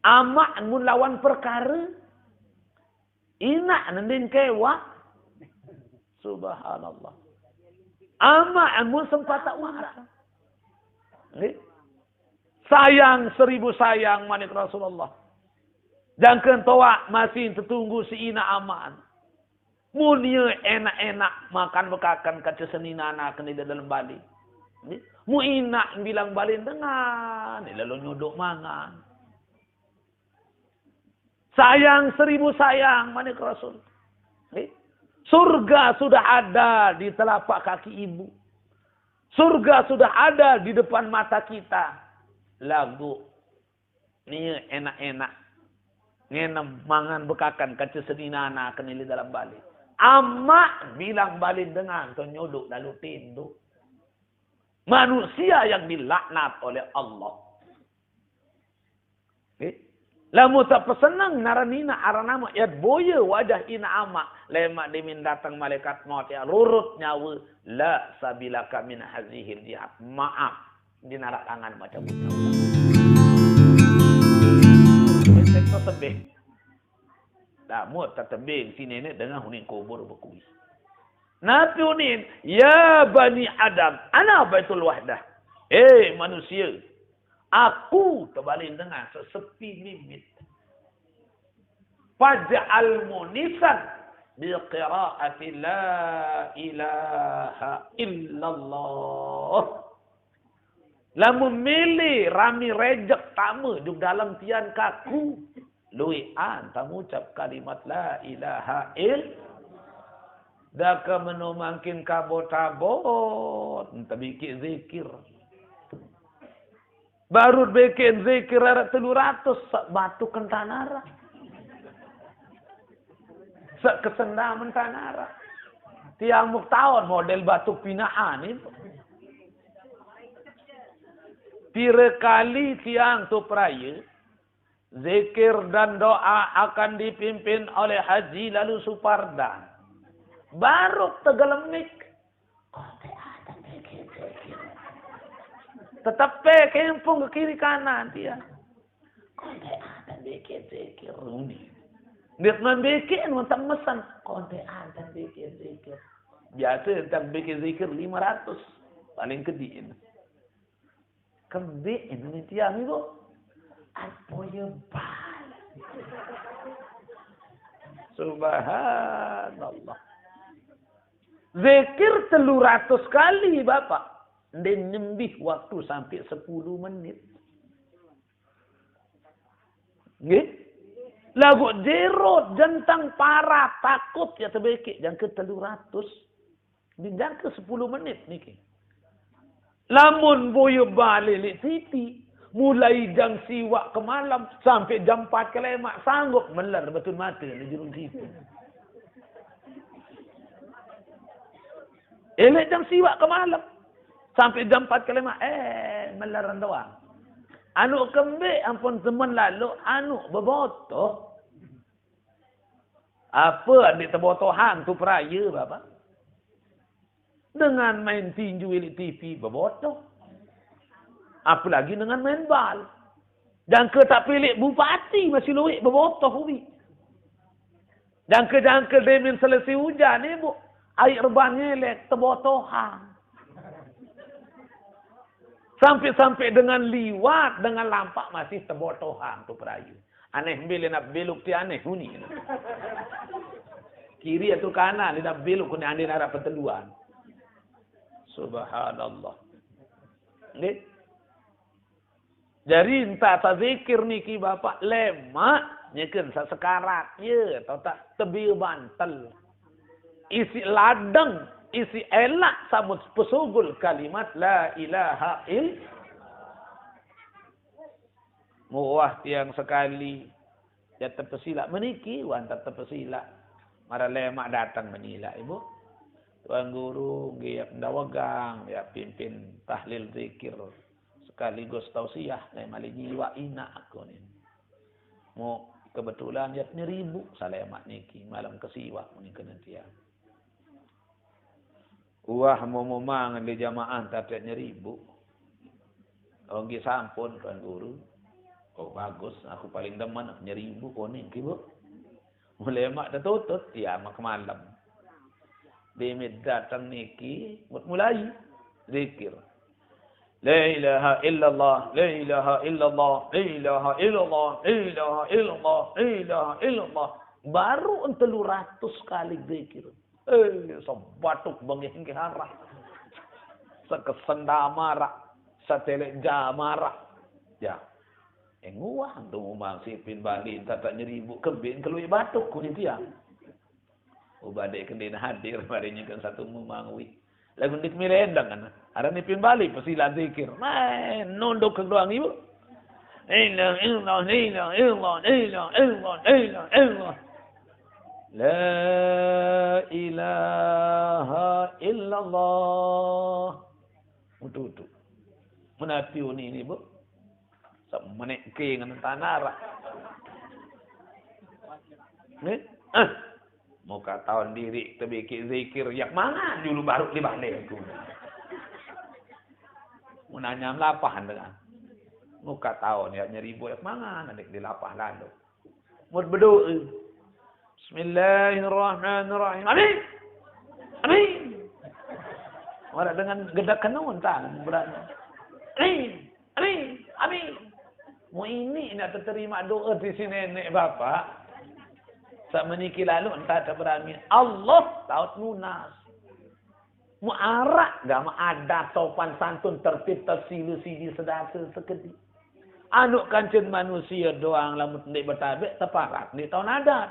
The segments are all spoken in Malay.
Amak mun lawan perkara. Inak nendin kewa. Subhanallah. Amak mun sempata ulah. Sayang 1000 sayang manik Rasulullah. Jangan toa masih tertunggu si ina aman. Mulia enak-enak makan bekakan kaca seninana kena di dalam balik. Mu ina bilang balik dengan. Lalu nyuduk mangan. Sayang 1000 sayang manik Rasul. Surga sudah ada di telapak kaki ibu. Surga sudah ada di depan mata kita. Lagu. Ini enak-enak. Ngenem mangan bekakan kaca seninana kena di dalam balik. Amak bilang balik dengan nyuduk lalu tinduk. Manusia yang dilaknat oleh Allah. Lamu tak pesenang naranina aranama yad boya wajah ina amak. Lemak dimin datang malaikat maut ya rurut nyawa. La sabilaka min hazihil jihad. Maaf. Dinarak tangan macam itu. Sektor tebing. Dah tertebing sini ni dengan hunin kubur berkuis. Nabi hunin, ya bani Adam, ana baitul wahdah. Manusia, aku terbalik dengan sesepi limit. Faj'al munisan bi qira'ati la ilaha illallah. Lamu milih rami rejek tamu di dalam tian kaku. Lui'an tamu ucap kalimat la ilaha illallah. Daka menumangkin kabot-kabot. Entah bikin zikir. Baru bikin zikir ada 300. Batu kentanara. Kesendaman tanara. Tiang muktawon model batu pinaan itu. Pira kali tiang tu peraya. Zikir dan doa akan dipimpin oleh Haji lalu Supardan. Baru tegelemik. Tetap kempung ke kiri kanan dia. Konte ada bikin zikir ini. Dia membikin untuk mesan. Konte ada bikin zikir. Biasa tentang bikin zikir 500. Paling kediin. Kediin ini tiang itu. Apa yang balik. Subhanallah. Zikir 300 kali Bapak. Dan nyembih waktu sampai 10 menit. Nggih? Lagu jerot jentang parah takut ya terbekik jangka 300. Dijangka 10 menit niki. Lamun boyo balik TV. Mulai jam siwak ke malam sampai jam 4 ke lemak sanggup melar betul mata di jerung TV. Elek jam siwak ke malam. Sampai jam 4 ke 5. Melaran doang. Anu kembik ampun teman lalu. Anu berbotoh. Apa adik terbotohan tu peraya Bapak? Dengan main tinju elit TV berbotoh. Apalagi dengan main bal. Jangka tak pilih bupati masih luik berbotoh ubi. Jangka-jangka demin selesai hujan ni bu. Air banyak lek terbotohan. Sampai-sampai dengan liwat, dengan lampak masih terbotohan tu perayu. Aneh bila nak belok ti aneh huni. Kiri atau kanan dia nak belok kena andi arah perteluan. Subhanallah. Nggih. Jadi entah tak zikir niki Bapak lemak nyekeun sakarat ye atau tak tebih bantal. Isi ladang, isi elak samut pesugul kalimat la ilaha illallah. Muah tiang sekali dia terpesila meniki wantar terpesila. Mara lemak datang menila ibu. Tuan guru dia pendawagang, dia pimpin tahlil zikir sekaligus tausiah lemak jiwa ina aku ni. Mau kebetulan dia 1000 salemak niki malam kesiwak ni kena tiang. Wah mau mangan di jamaah tapi 1000. Onggi sampun tuan guru. Oh bagus, aku paling demen 1000 kuning kibu. Mulai mak dah tutut, ya mak malam. Demit datang niki, mulai zikir. La ilaha illallah, la ilaha illallah, la ilaha illallah, la ilaha illallah, la ilaha illallah. Baru 300 kali zikir. Sebatuk banging harap. Sekesenda marah. Satelit jamara. Ya. Nguah tu umang sipin Bali tak 1000 kebin keluar batuk ku ni tiang. Ubadai kendina hadir barinya kan satu memangwi. Lagu dik mirendang kan. Ada ni pin Bali pesila zikir. Main nunduk ke doang ibu. Ilah ilah ilah ilah ilah ilah ilah ilah. La ilaha illallah. Utuh. Menati ini bu. Menek ke dengan tanara. Muka tahun diri terbikin zikir. Yak mana dulu baru dibalik aku. Menanya lapahan dengan. Muka tahun ya nyeribu yak mana nanti dilapah lalu. Mud berdoa. Bismillahirrahmanirrahim. Amin. Amin. Walau dengan gedak kenun tangan berani. Amin. Amin. Amin. Mu ini nak terima doa di sini nenek bapa. Sak meniki lalu entah tak berani. Allah taut nunas. Mu arak gak ada sopan santun tertib tersilu sidi sedasa sekedi. Anu kancen manusia doang lamun ndek bertabik teparat ni tahun adat.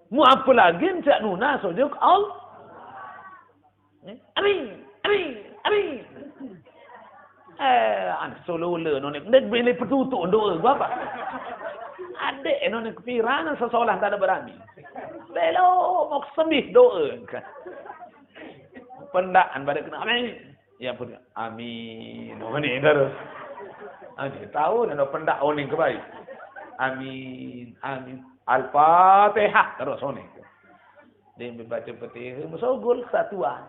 Mu apa lagi cak nunas ojuk Allah. Amin. Amin. Amin. Solula nonek dek beli petutuk doa apa? Adik nonek kepiran sesolah tak ada berani. Belo mau sembih doa kan. Pendaan pada kena amin. Ya pun amin. Ini terus. Adik tahu dan pendak oning kebaik. Amin. Amin. Al-Fatihah terus oning. Dia membaca Fatihah musogol satuan.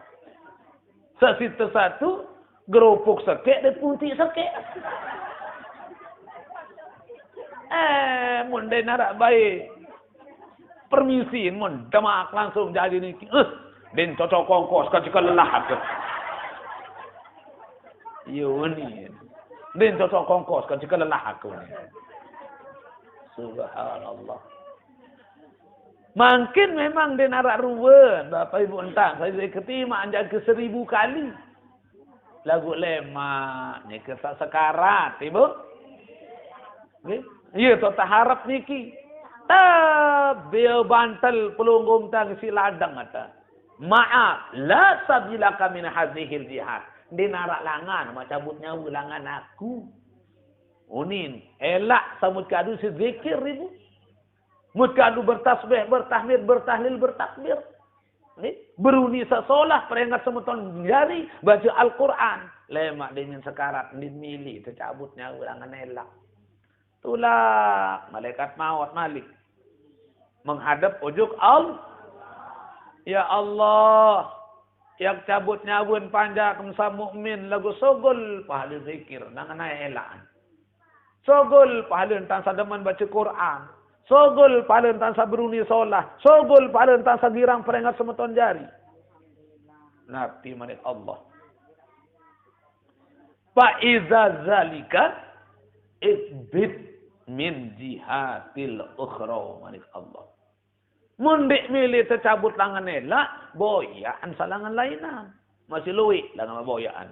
Sesita satu geropok sekek dan putih sekek. Mun dia narak baik. Permisi, mun demak langsung jadi ni. Den cocok kongkos kan jika lelah ke. Yo ni. Den cocok kongkos kan jika lelah ke ni. Subhanallah. Mungkin memang dia narak ruwen. Bapak ibu entah. Saya ketima anjak ke 1000 kali. Lagu lemak ni kesak sekarat ibu. Ya tu tak harap niki. Biar bantal pelunggum tang si ladang kata. Maaf, la sabilaka min hazihil jihad. Dia narak langan mak cabut nyawa langan aku. Unin elak samut kadu si zikir ibu. Mut kadu bertasbih, bertahmid, bertahlil, bertakbir. Beruni sesolah peringat semuton jari baca Al-Quran lemak dengan sekarat dimili tercabutnya ulangan elak tulak malaikat maut malik menghadap ujuk Allah. Ya Allah yang cabut nyawun panjang kemsa mukmin lagu sogol pahala zikir nangan elak sogol pahala tentang sadaman baca Quran. Sogol paling tansa beruni solah. Sogol paling tansa girang peringat semeton jari. Nabi manik Allah. Fa'iza zalika isbit min jihatil ukhra manik Allah. Mundik milih tercabut langan elak. Boyaan salangan lainan. Masih luik langan boyaan.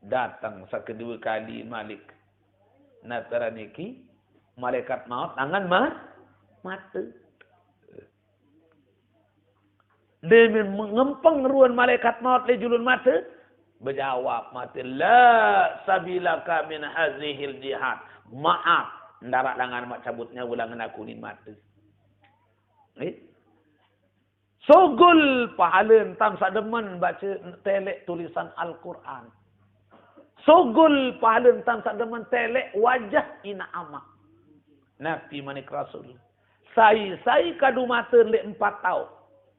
Datang sekedua kali malik. Natara niki. Malaikat maut tangan mata. Dia mengempeng ruan malaikat maut le julun mata. Berjawab mata. La sabilaka min hazihil jihad. Maaf. Ndarak langan mak cabutnya ulangan aku ni mata. Sogol pahala entam sademan baca telek tulisan Al-Quran. Sogol pahala entam sademan telek wajah ina amak. Nabi manik Rasul. Saya kadu mata lek 4 tahun.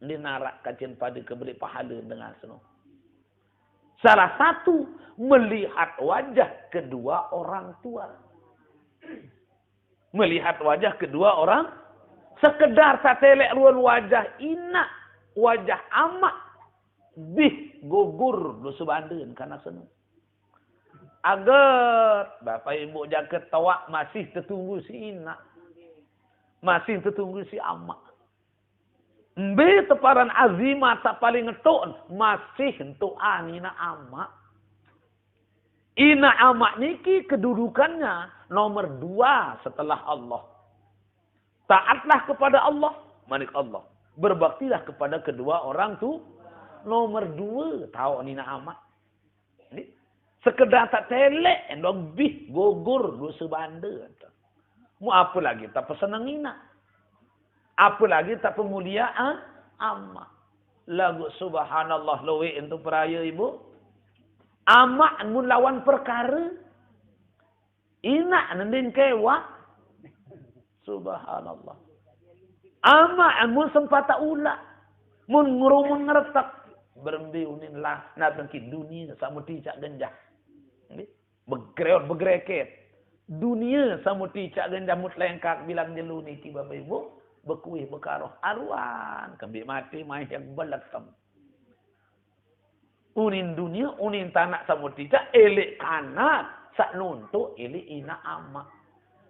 Dia narak kajian pada kebeli pahala dengan senang. Salah satu melihat wajah kedua orang tua. Melihat wajah kedua orang. Sekedar satelek ruan wajah ina. Wajah amak. Bih gugur dosa bandan karena senang. Agar bapak ibu jaga tawak masih tertunggu si ina. Masih tertunggu si amak. Mbe teparan azimat tak paling ngetuk. Masih untuk anina amak. Ina amak niki kedudukannya nomor 2 setelah Allah. Taatlah kepada Allah. Manik Allah. Berbaktilah kepada kedua orang tu. Nomor 2. Tahu nina amak. Ini. Sekedar tak telek. Lebih gugur dosa banda. Mu apa lagi tak pesenang ina. Apa lagi tak pemuliaan amak. Lagu subhanallah lowe itu peraya ibu. Amak mun lawan perkara. Ina nendin kewa. Subhanallah. Amak mun sempat tak ulah. Mun ngurumun ngeretak. Berembiunin lah. Nabengki dunia sama ticak genjah. Begreket. Dunia sama ticak genjah mutlengkak. Bilang jelu niki bapak ibu. Bekuih bekaroh. Arwan. Kembik mati main yang belakang. Unin dunia. Unin tanak sama ticak. Elik kanak. Sak nuntuk elik ina amak.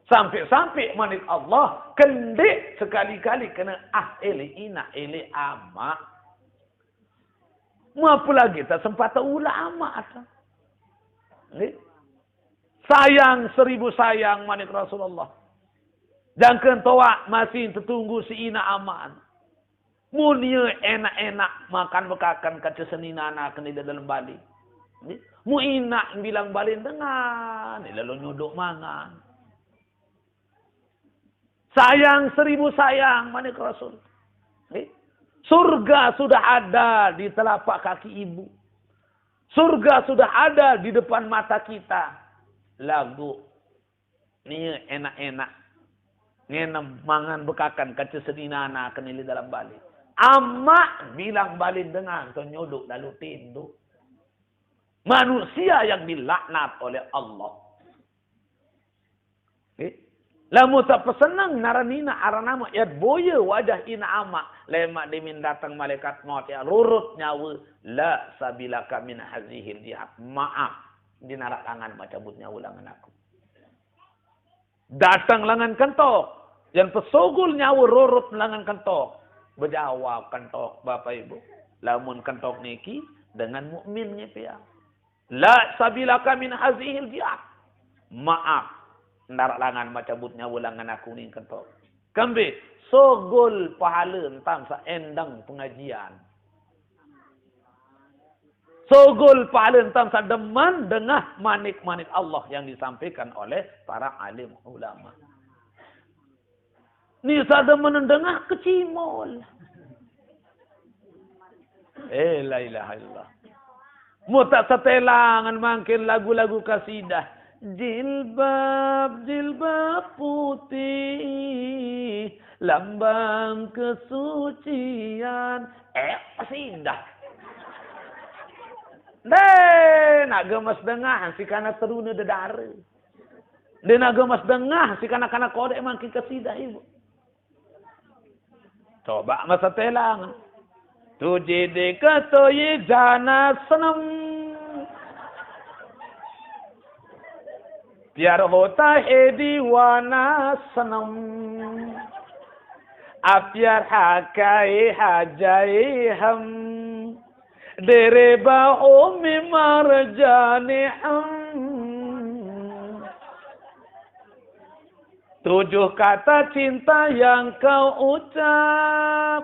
Sampai-sampai manik Allah. Kendik sekali-kali kena elik ina elik amak. Mau apa lagi? Tak sempat ulah amak. Sayang 1000 sayang manik Rasulullah. Jangan toak masih tertunggu si ina amak. Mulia enak-enak makan bekakan kaca senina anak kena dalam balik. Mu ina bilang balik dengan. Lalu nyodok mangan. Sayang 1000 sayang manik Rasul. Surga sudah ada di telapak kaki ibu. Surga sudah ada di depan mata kita. Lagu. Ini enak-enak. Ngenem mangan bekakan kaca sedinana kenili dalam balik. Amak bilang balik dengan. Nyodok lalu tinduk. Manusia yang dilaknat oleh Allah. Lamu tak pesenang naranina aranama yad boya wajah ina amak lemak dimin datang malaikat maut ya rurut nyawa la sabilaka min hazihil jihad. Maaf dinarak tangan macabut nyawa langan aku. Datang langan kentok yang pesogul nyawa rurut langan kentok berjawab kentok bapak ibu lamun kentok niki dengan mukminnya pia la sabilaka min hazihil jihad. Maaf ndarak langan macabut nyawa langan aku ni kentok. Kembe sogol pahala tentang saendang pengajian. Sogol pahala tentang sademan dengah manik-manik Allah yang disampaikan oleh para alim ulama. Ni sademan dengah kecimol. La ilaha illallah. Mu tak setelangan makin lagu-lagu kasidah. Jilbab, jilbab putih, lambang kesucian. Sindah. Nak gemas dengah, si kanak teruna dedara. Dia nak gemas dengah, si kanak-kanak kodek makin kesidah ibu. Coba masa telang. Tuji dikatoyi jana senam. प्यार होता है दीवाना सनम अब प्यार हकाए हजाए हम तेरे बाहों में मर जाने हम tujuh kata cinta yang kau ucap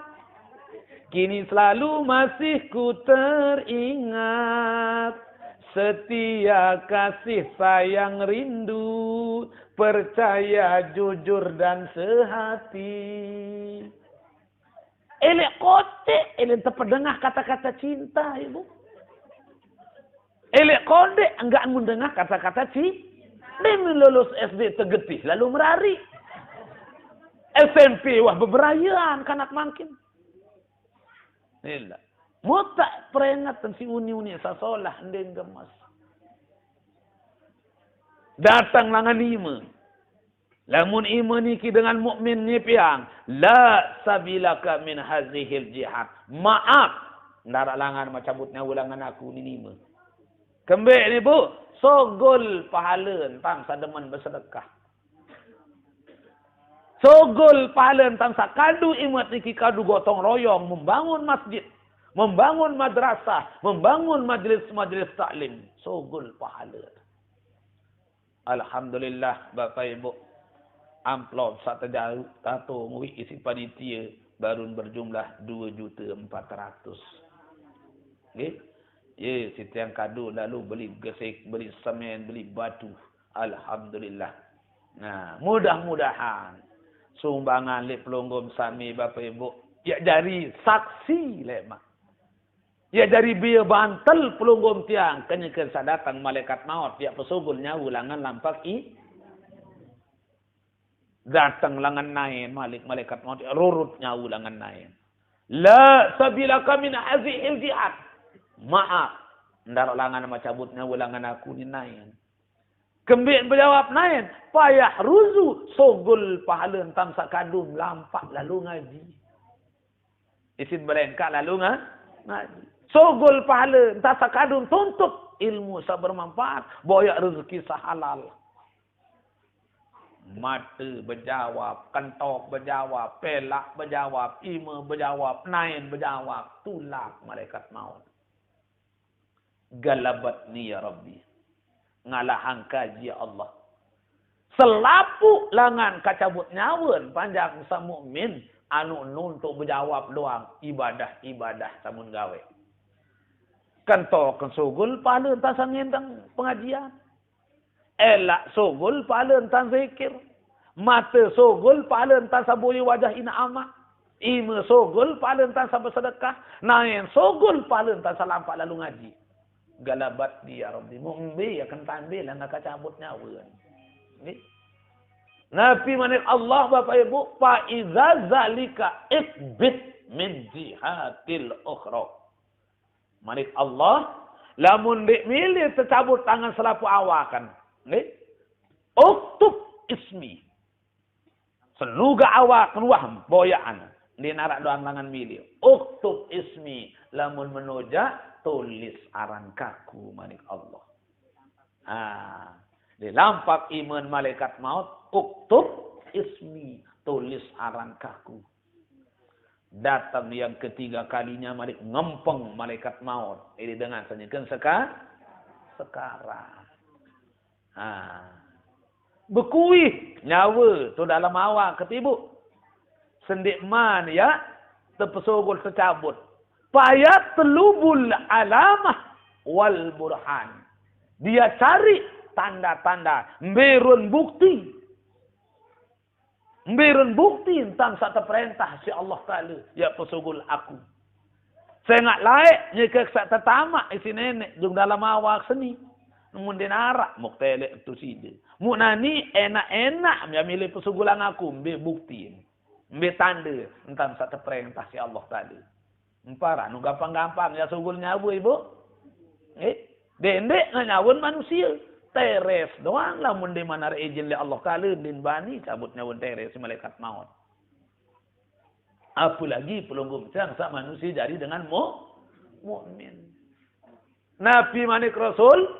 kini selalu masih ku teringat. Setia kasih sayang rindu, percaya jujur dan sehati. Elek kote, elek terpedengah kata-kata cinta ibu. Elek kode enggak mendengar kata-kata cinta. Dia lulus SD tergetih lalu merari. SMP wah beberayaan kanak makin. Inilah. Mutak peringatan si uni-uni sasolah ndeng gemas. Datang langan 5. Lamun iman niki dengan mukmin ni piang, la sabilaka min hazihil jihad. Maaf, ndarak langan macabut ulangan aku ni nima. Kembek ni bu, sogol pahala tentang sademan bersedekah. Sogol pahala tentang sakadu imat niki kadu gotong royong membangun masjid, membangun madrasah, membangun majlis-majlis taklim. Sogol pahala. Alhamdulillah Bapak Ibu. Amplop satu jauh tato ngui isi panitia baru berjumlah 2.400.000. Okey. Ya, setiap kado lalu beli gesek, beli semen, beli batu. Alhamdulillah. Nah, mudah-mudahan sumbangan lip pelonggom sami Bapak Ibu ya dari saksi lemak. Ya dari biar bantal pelonggom tiang kenyakan sadatang malaikat maut ya pesugulnya ulangan lampak datang langan nain malaikat maut rurut nyawu langan nain. La sabilaka min hazihil jihad. Maaf, ndarok langan sama cabut nyawu langan aku ni nain. Kembik berjawab nain, payah ruzu sogol pahala tentang sakadum lampak lalu ngaji. Isin berengkak lalu ngaji. Sogol pahala entah sakadun tuntut ilmu bermanfaat, boyak rezeki sahalal. Mata berjawab, kentok berjawab, pelak berjawab, ima berjawab, nain berjawab, tulak malaikat maut. Galabat ni ya Rabbi. Ngalahan kaji ya Allah. Selapu langan kacabut nyawan panjang sa mukmin anu nuntuk berjawab doang ibadah-ibadah samun gawe. Kentok sugul pahala entah sangindang pengajian. Elak sogol pahala entah zikir. Mata sogol pahala entah saburi wajah ina amak. Ima sogol pahala entah sabar sedekah. Nain sogol pahala entah salampak lalu ngaji. Galabat dia Rabbi. Mu'mbi akan tambil yang nak cabut nyawa. Nabi manik Allah Bapak Ibu. Fa'iza zalika ikbit min jihadil ukhra. Manik Allah. Lamun milih tercabut tangan selapu awakan. Uktub ismi. Senuga awak keluar boyaan. Dia narak doang langan milih. Uktub ismi. Lamun menuja tulis aran kaku manik Allah. Di lampak iman malaikat maut. Uktub ismi. Tulis aran kaku. Datang yang ketiga kalinya malik ngempeng malaikat maut. Ini dengan senyakan sekarang. Berkuih nyawa tu dalam awak ketibu. Sendik man ya terpesogol tercabut. Payat telubul alamah wal burhan. Dia cari tanda-tanda, mberun bukti. Mberun bukti tentang satu perintah si Allah Taala ya pesogol aku. Saya nggak layak nyekek satu tamak isi nenek jung dalam awak seni. Namun dia narak muktelek tu sida. Muknani enak-enak dia milih pesugulan aku, ambil bukti. Ambil tanda tentang satu perintah si Allah tadi. Empara nu gampang-gampang ya sugul nyawa ibu. Dendek nganyawun manusia. Teres doang lah mun di mana izin li Allah kala din bani cabut nyawun teres malaikat maut. Apalagi pelunggum sang sak manusia jadi dengan mukmin. Nabi manik Rasul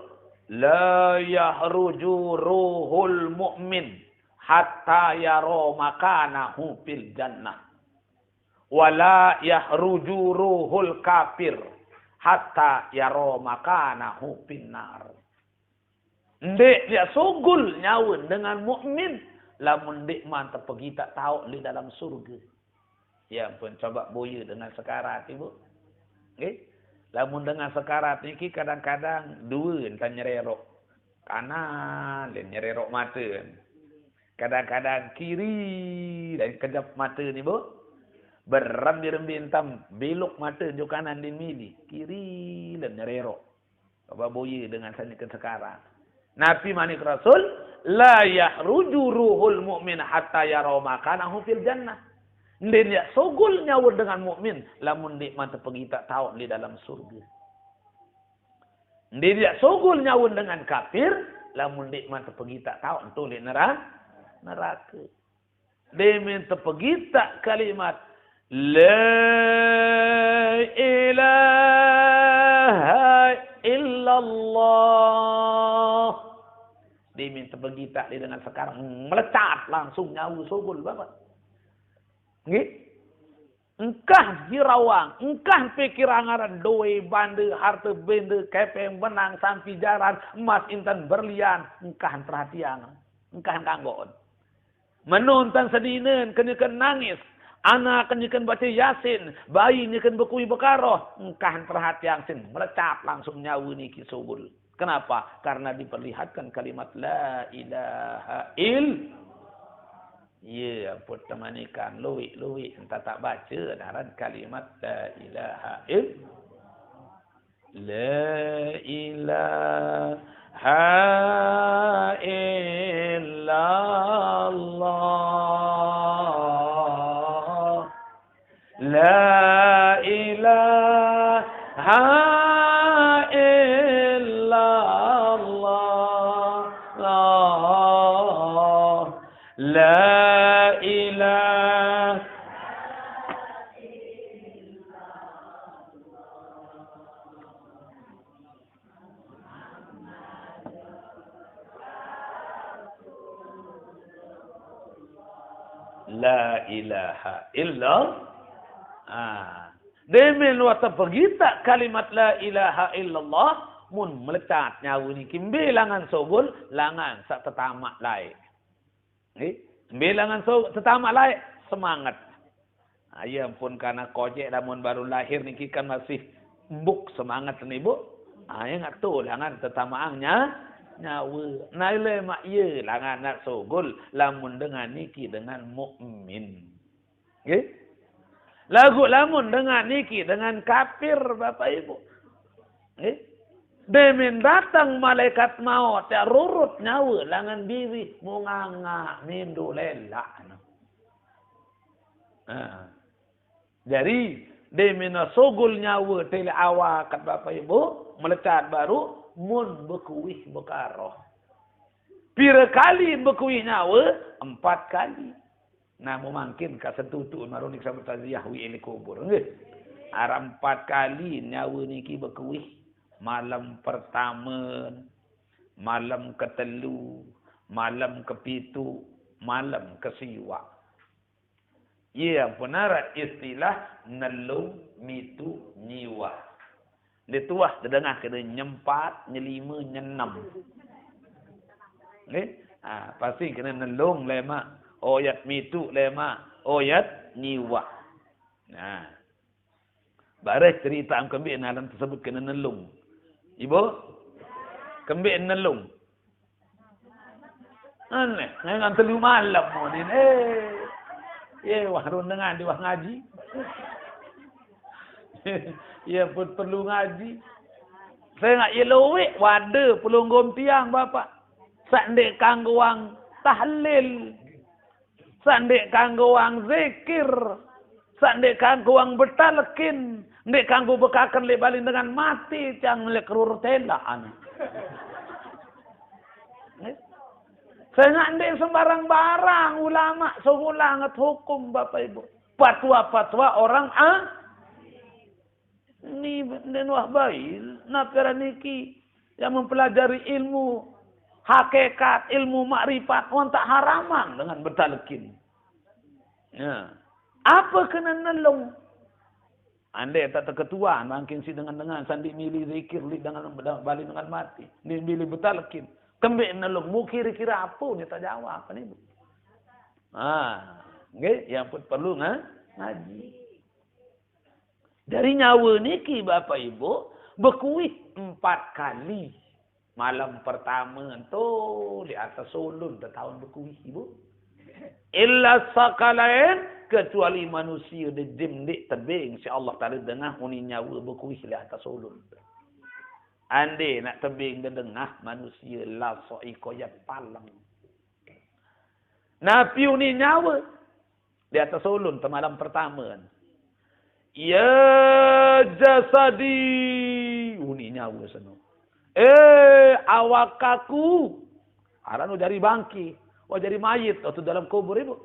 la yahruju ruhul mu'min hatta yaro makanahu fil jannah. Wala yahruju ruhul kafir hatta yaro makanahu fin nar. Ndek dia sugul nyawun dengan mukmin lamun ndek man terpergi tak tahu di dalam surga. Ya pun coba boya dengan sekarat ibu. Okey. Lamun dengan sekarat ni kadang-kadang dua entah nyererok kanan dan nyererok mata. Kadang-kadang kiri dan kejap mata ni bu. Berambi-rambi entam belok mata jo kanan din mili. Kiri dan nyererok. Coba boya dengan sanyikan sekarat. Nabi manik Rasul. La yahruju ruhul mu'min hatta yaraw makanahu fil jannah. Dia sogul nyawur dengan mukmin, lamun di mata pergi tak tahu di dalam surga. Dia sogul nyawur dengan kafir, lamun di mata pergi tak tahu entu di neraka. neraka. Dia minta pergi tak kalimat La ilaha illallah. Dia minta pergi tak dia dengan sekarang melecat langsung nyawa sogol bapak. Nggih? Engkah jirawang, engkah pikiran doi bande harta benda kepeng benang sampai jaran emas intan berlian, engkah perhatian, engkah kanggoon. Menonton sedinen kena nangis, anak kena baca Yasin, bayi kena berkuih bekaroh, engkah perhatian sin melecap langsung nyawa ni kisogul. Kenapa? Karena diperlihatkan kalimat la ilaha illallah. Ya, pun temanikan luwik entah tak baca daran kalimat la ilaha illallah. La ilaha illallah. La ilaha illallah. La ilaha La ilaha illallah. Demen wata pergi tak kalimat la ilaha illallah mun melekat nyawa ni kimbe langan sobul langan sak tetamak lain. Bilangan tetamak lain semangat. Ayam pun karena kojek namun baru lahir ni kan masih buk semangat ni bu. Yang ngak tu langan tetamaangnya nyawa. Naile mak ye langan nak sogol lamun dengan niki dengan mukmin. Nggih? Lagu lamun dengan niki dengan kafir Bapak Ibu. Nggih? Demin datang malaikat maut ya rurut nyawa langan diri munganga mindu lelak. Jadi demin sogol nyawa tele awak kat Bapak Ibu melekat baru mun bekuih bekaroh. Pira kali bekuih nyawa 4 kali. Nah mungkin ka setutu marunik sama taziah wi ini kubur nggih. Ara 4 kali nyawa niki bekuih. Malam pertama, malam ketelu, malam kepitu, malam kesiwa. Ia benar istilah nelung mitu nyiwa. Dituah terdengar kena nyempat, nyelima, nyenam. Pasti kena nelung lema, oyat mitu lema, oyat nyiwa. Nah, baris cerita kembali dalam tersebut kena nelung. Ibu, kembali nelung. Aneh, dengan telu malam modin. Wahrun dengan di wah ngaji. Pun perlu ngaji. Saya nak yelowik wada pelunggom tiang bapak. Sandek kangguang tahlil. Sandek kangguang zikir. Sandek kangguang bertalkin. Ndek kanggo bekakan le balin dengan mati cang le kerur telaan. Saya nak ndek sembarang barang ulama sehulangat hukum Bapak Ibu. Fatwa-fatwa orang ni wah baik napera niki yang mempelajari ilmu hakikat, ilmu makrifat orang tak haraman dengan bertalkin. Ya. Apa kena nelung? Andai tak terketuan, makin si dengan sandi milih zikir, dengan balik dengan mati. Ni milih bertalkin. Kembali nelung, mu kira-kira apa ni tak jawab apa ni? Okay? Yang pun perlu ngaji. Dari nyawa niki Bapak Ibu, berkuih 4 kali. Malam pertama tu di atas sulun tahun berkuih Ibu. Illa sakalain kecuali manusia di jimdik tebing insya-Allah taala dengar huni nyawa berkuih di atas sulun. Ande nak tebing dan dengar manusia la soiko ya palang. Napi huni nyawa di atas sulun malam pertama. Ya jasadi huni nyawa sana. Awak aku aranu dari bangki. Oh jadi mayit atau dalam kubur ibu.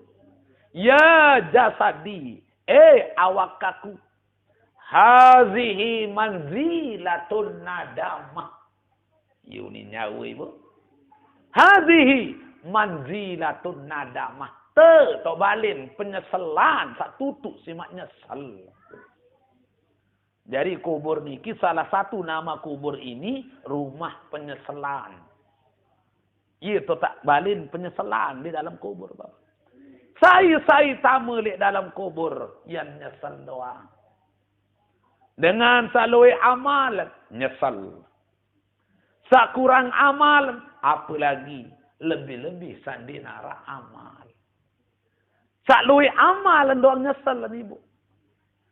Ya jasadi, awak kaku. Hazihi manzilatun nadamah. Yuni nyawa ibu. Hazihi manzilatun nadamah. Tok balin penyesalan sak tutuk simak nyesal. Jadi kubur niki salah satu nama kubur ini rumah penyesalan. Itu tak balin penyesalan di dalam kubur, Bapak. Saya tamu di dalam kubur yang nyesal doang. Dengan salui amal nyesal. Sak kurang amal apalagi lebih-lebih sandi nara amal. Sak lui amal doang nyesal ibu.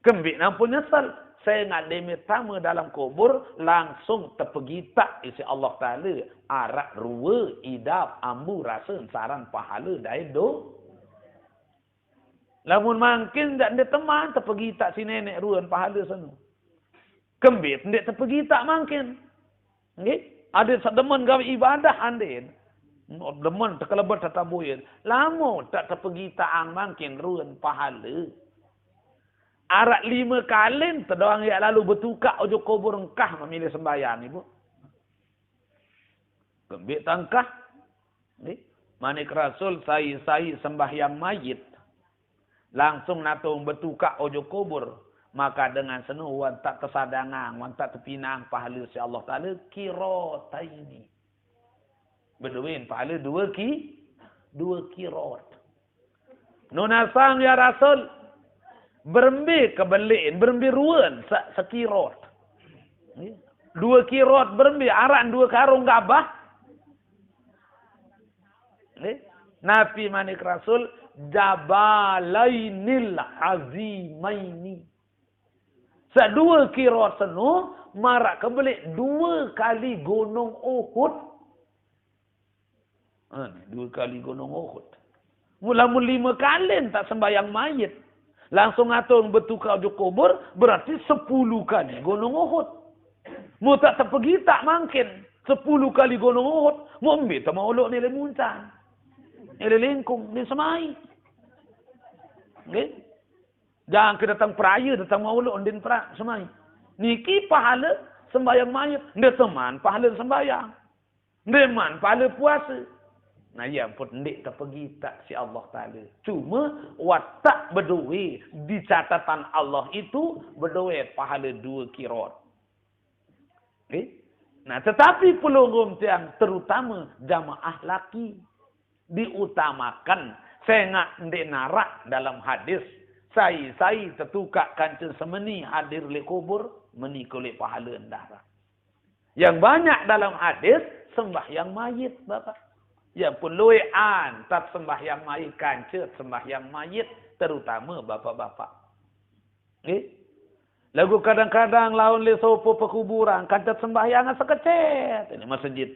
Kembik nampun nyesal. Saya nak demit tamu dalam kubur langsung terpegitak isi Allah Ta'ala. Arak ruwa, idap, ambu, rasa, saran, pahala, daido. Lamun makin tak ada teman terpegitak si nenek ruan pahala sana. Kembit tak terpegitak makin. Okay? Ada sedeman gawe ibadah andin. Demen terkelebat tatabuyin. Lama tak terpegitak makin ruan pahala. Arak 5 kali terdoang yang lalu bertukar ojo kubur engkah memilih sembahyang ibu. Kembik tangkah. Manik Rasul saya sembahyang mayit. Langsung natung bertukar ojo kubur. Maka dengan senu wan tak tersadangan, wan tak terpinang pahala si Allah Ta'ala kirota ini. Berduin pahala 2 kirot. Nunasang ya Rasul. Berembi kebeliin, berembi ruan sekirot. 2 kirot berembi, arak 2 karung gabah. Nabi manik Rasul, jabalainil azimaini. 2 kirot senu, marak kebeli 2 kali gunung Uhud. 2 kali gunung Uhud. Mula-mula 5 kali tak sembahyang mayit. Langsung atur bertukar di kubur, berarti 10 kali gunung Uhud. Mu tak terpergi tak mungkin. 10 kali gunung Uhud. Mu ambil tak mau uluk nilai muncang. Nilai lingkung, nilai semai. Okay? Jangan ke datang peraya, datang mau uluk, nilai semai. Niki pahala sembahyang mayat. Nilai teman, pahala sembahyang. Nilai man, pahala puasa. Nah ya pun ndik terpergi tak si Allah Ta'ala. Cuma watak berdua di catatan Allah itu berdua pahala 2 kirot. Okay? Nah tetapi pelunggung yang terutama jamaah laki diutamakan. Saya nak ndik narak dalam hadis. Saya tertukar kancing semeni hadir li kubur menikuli pahala darah. Yang banyak dalam hadis sembahyang mayit Bapak. Yang pun luian tak sembahyang mayit kancet sembahyang mayit terutama bapa-bapa. Lagu kadang-kadang laun le sopo pekuburan kancet sembahyang sekecet ini masjid.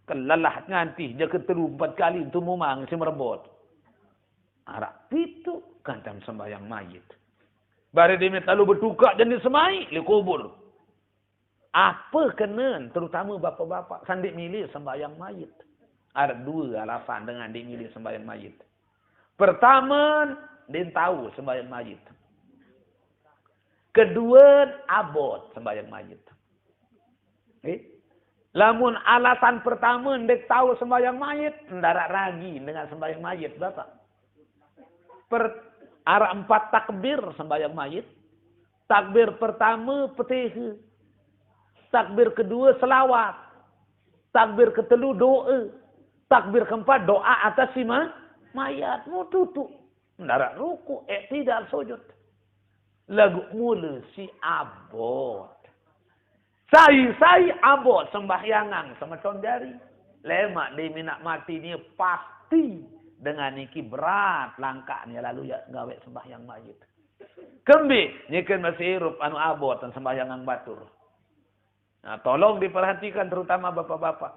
Kelalah nganti je ketelu 4 kali tu memang si merebot. Arak pitu kancam sembahyang mayit. Bare demit lalu bertukar jenis semai le kubur. Apa kena terutama bapa-bapa sandik milih sembahyang mayit. Ada 2 alasan dengan dia milih sembahyang mayit. Pertama, dia tahu sembahyang mayit. Kedua, abot sembahyang mayit. Lamun alasan pertama, dia tahu sembahyang mayit, ndarak ragi dengan sembahyang mayit. Bapak. Arah 4 takbir sembahyang mayit. Takbir pertama, petiha. Takbir kedua, selawat. Takbir ketelu, doa. Takbir keempat doa atas si mayat. Mu tutup. Mendarat ruku. Tidak sujud. Lagu mula si abot. Saya abot sembahyangan sama condari. Lemak dia minat mati ni pasti. Dengan niki berat langkahnya lalu ya gawe sembahyang mayit. Kembi. Ni kan masih hirup anu abot dan sembahyangan batur. Nah, tolong diperhatikan terutama bapak-bapak.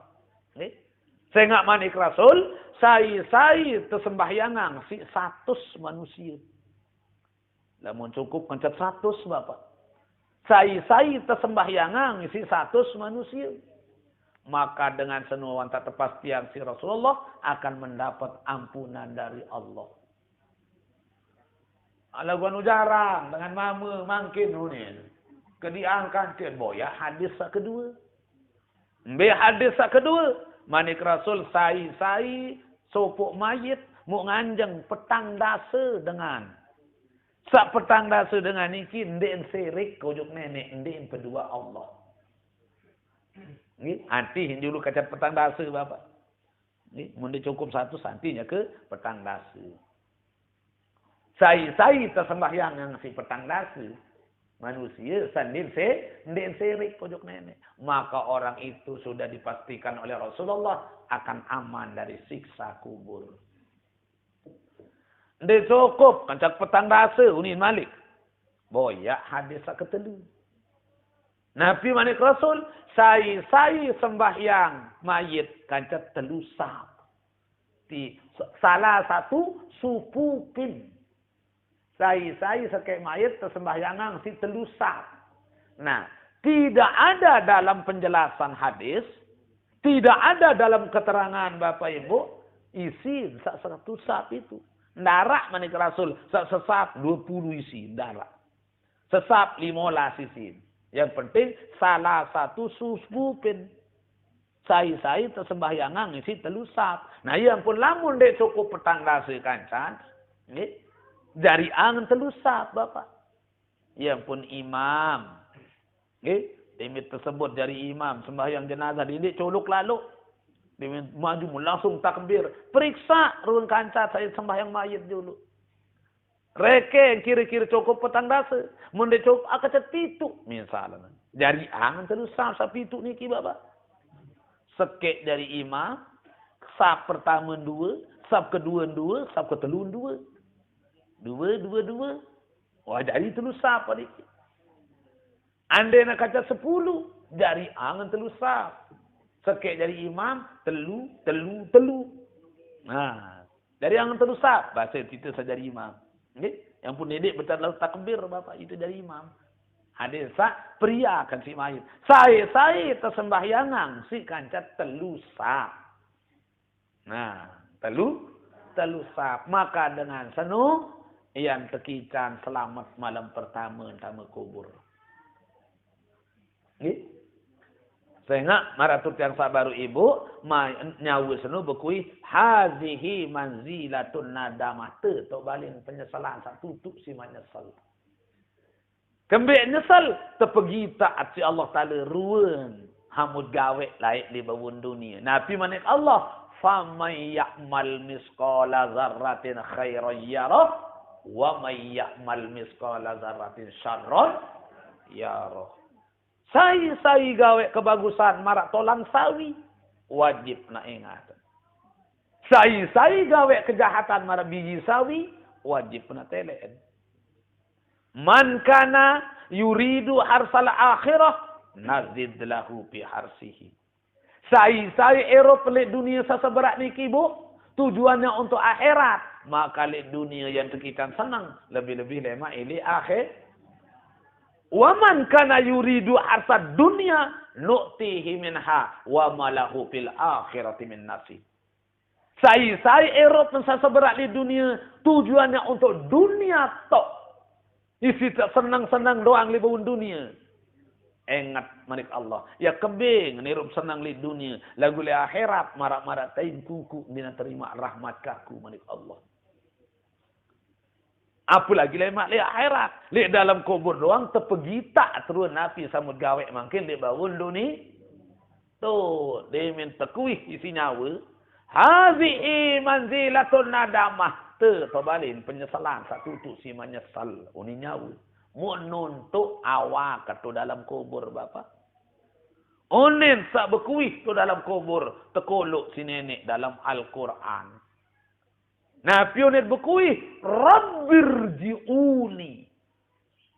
Saya ngak manik Rasul, saya tersembahyangan si 100 manusia. Namun cukup kencet 100 Bapak. Saya tersembahyangan si 100 manusia. maka dengan senuan tak kepastian si Rasulullah akan mendapat ampunan dari Allah. Ala gua jarang dengan mama mangkin ni. Kediangkan ke boya hadis sak kedua. Be hadis sak kedua, manik Rasul sai sopok mayit mu nganjeng petang dasa dengan sak petang dasa dengan niki ndek serik kojuk nenek ndek pedua Allah. Nggih, anti dulu kaca petang dasa Bapak. Nggih, mun cukup satu santinya ke petang dasa. Sai tersembahyang yang si petang dasa. Manusia sandin ndek serik pojok nenek. Maka orang itu sudah dipastikan oleh Rasulullah akan aman dari siksa kubur. Ndek cukup kancak petang dasa unin malik. Boya hadis ketelu. Nabi manik Rasul sai sembahyang mayit kancak telusap. Di salah satu supupin. Sai sekek mayit tersembahyangan si telusap. Nah, tidak ada dalam penjelasan hadis, tidak ada dalam keterangan Bapak Ibu, isi satu sap itu. Ndarak manik Rasul, sesap 20 isi, ndarak. Sesap 15 isi. Yang penting salah satu supupin. Sai tersembahyangan isi telusap. Nah, yang pun lamun dek cukup petang dasa kancan, nggih. Dari angan telusap Bapak. Yang pun imam. Dimit tersebut dari imam. Sembahyang jenazah. Didik colok lalu. Dimit maju langsung takbir. Periksa ruang kancah saya sembahyang mayit dulu. Reke kiri-kiri cukup petang dasa. Mende cukup akacat pitu. Misalnya. Dari angan telusap sa pitu niki Bapak. Sekek dari imam. Sap pertama 2. Sap kedua 2. Sap ketelun 2. Dua. Wah, dari telusap adik. Andai nak kaca 10. Dari angan telusap. Sekek dari imam. Telu. Nah, dari angan telusap. Bahasa itu saja dari imam. Okay? Yang pun dedek betul lalu takbir Bapak. Itu dari imam. Hadis pria akan si mayit. Saya tersembahyangan si kancat telusap. Nah, telusap. Maka dengan senu yang tekican selamat malam pertama kubur. Sehingga maratut yang sabaru ibu nyawa senu bekui hazihi manzilatun nadamah tok balin penyesalan satu tutup si menyesal. Kembek nyesal tepegi taat si Allah Taala ruan hamud gawe laik di bawun dunia. Nabi manik Allah faman ya'mal misqala dzarratin khairan yarah wa may ya'mal misqala dzarratin syarran yarah. Sai gawe kebagusan marak tolang sawi wajib nak ingat. Sai gawe kejahatan marak biji sawi wajib nak telen. Man kana yuridu harsal akhirah nazid lahu fi harsihi. Sai erop le dunia sasaberat niki Bu, tujuannya untuk akhirat. Maka lek dunia yang kita senang, lebih-lebih lemak ili akhir. Waman kana yuridu harsad dunya nu'tihi minha wa malahu fil akhirati min nasib. Sai erop sasaberat di dunia, tujuannya untuk dunia tok. Isi tak senang-senang doang li bawun dunia. Ingat manik Allah. Ya kebing nirup senang li dunia. Lagu li akhirat marak-marak tain kuku dina terima rahmat kaku manik Allah. Apalagi lemak li akhirat. Li dalam kubur doang tepegi tak terus Nabi samud gawe mungkin li bawun dunia. Tuh, dia minta kuih isi nyawa. Hazi'i manzilatun nadamah. Terbalin penyesalan satu tu si menyesal uni nyawa menuntuk awak tu dalam kubur Bapak. Onen sak berkuih tu dalam kubur tekolok si nenek dalam Al-Quran. Nabi onen berkuih Rabbirji'uni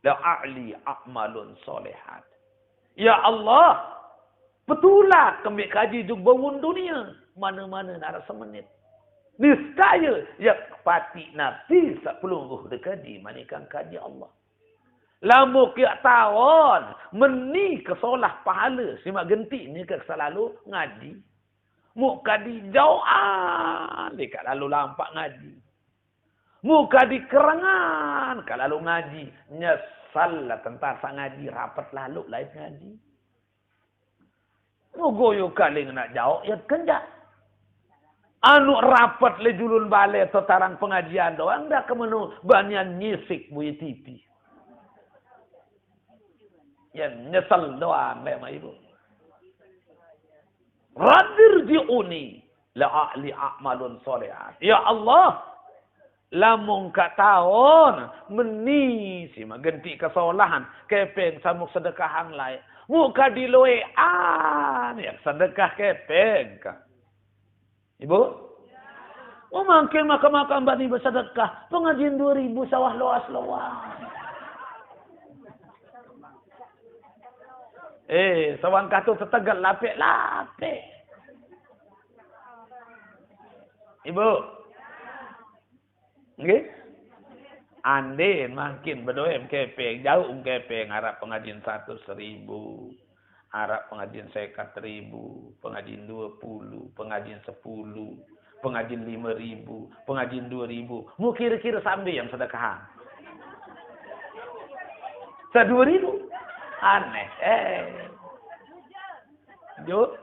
la'ali a'malun solehat. Ya Allah, betulah kami kaji juga bangun dunia mana-mana nak rasa menit. Niscaya ya pati Nabi 10 dekadi manikan kaji Allah. Lamu kiak tahun meni kesolah pahala simak genti ni ke selalu ngaji. Muka di jauhan dekat lalu lampak ngaji. Muka di kerangan kalau lalu ngaji. Nyesal lah tentang sang ngaji rapat lalu lain ngaji. Mugoyo kali nak jauh ya kenjak. Anu rapat le julun balai atau tarang pengajian doang dah kemenu banyak nyisik buih TV. Ya nyesal doang lemah ibu. Radir diuni la'ali a'malun solehat. Ya Allah, lamun ka tahun meni si magenti kesolahan kepeng samuk sedekahan lain. Muka diloean ya sedekah kepeng ka. Ibu? Oh makin makan-makan bani bersedekah. Pengajian 2000 sawah luas-luas. Sawang katu tertegal lapik-lapik. Ibu. Nggih? Andin makin berdoa kepeng, jauh kepeng harap pengajian 100.000. Harap pengajian 100.000, pengajian 20, pengajian 10, pengajian 5.000, pengajian 2.000. Mu kira-kira sambil yang sedekahan. 2.000. Aneh. Jo.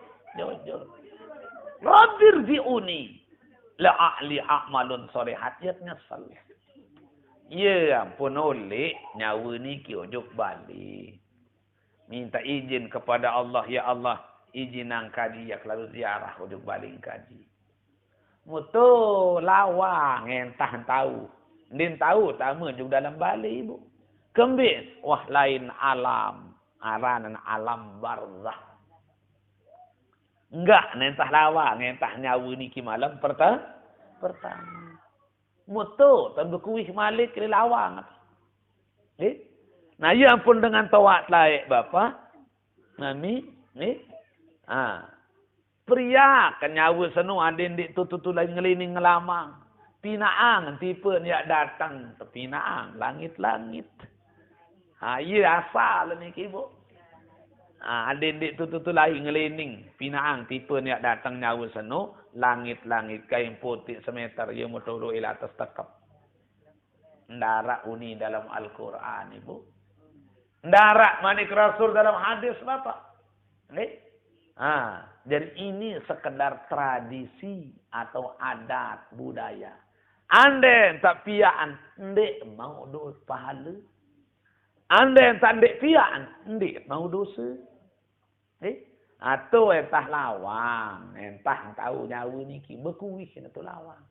Radir diuni. La'ali a'malun solehat. Ya nyesal. Ya ampun oleh nyawa ni kiujuk balik. Minta izin kepada Allah. Ya Allah. Izin nang kaji. Ya lalu ziarah ujuk balik kaji. Mutu lawang entah tahu. Din tahu tama juga dalam balik ibu. Kembis, wah lain alam, aranan alam barzah. Enggak, nentah lawang, nentah nyawa ni ki malam pertama. Mutu, tanpa kuih malik ke lawang. Nah, ya ampun dengan tawak laik bapa. Nami, pria kan nyawa senu adin dik tutu lain ngelining ngelamang. Pinaang tipe ni datang ke pinaang langit-langit. Ya asal ni ibu. Adik-adik tu lain ngelining. Pinaang tipe ni datang nyawa senu. Langit-langit kain putih semeter. Ia muturu ila atas tekap. Ndarak uni dalam Al-Quran ibu. Ndarak manik Rasul dalam hadis bapak. Jadi ini sekedar tradisi atau adat budaya. Anda tak piaan. Ndek mau doa pahala. Anda yang tak ndek pian, ndek mau dosa. Atau entah lawang, entah tahu nyawa ni ki berkuih na tu lawang.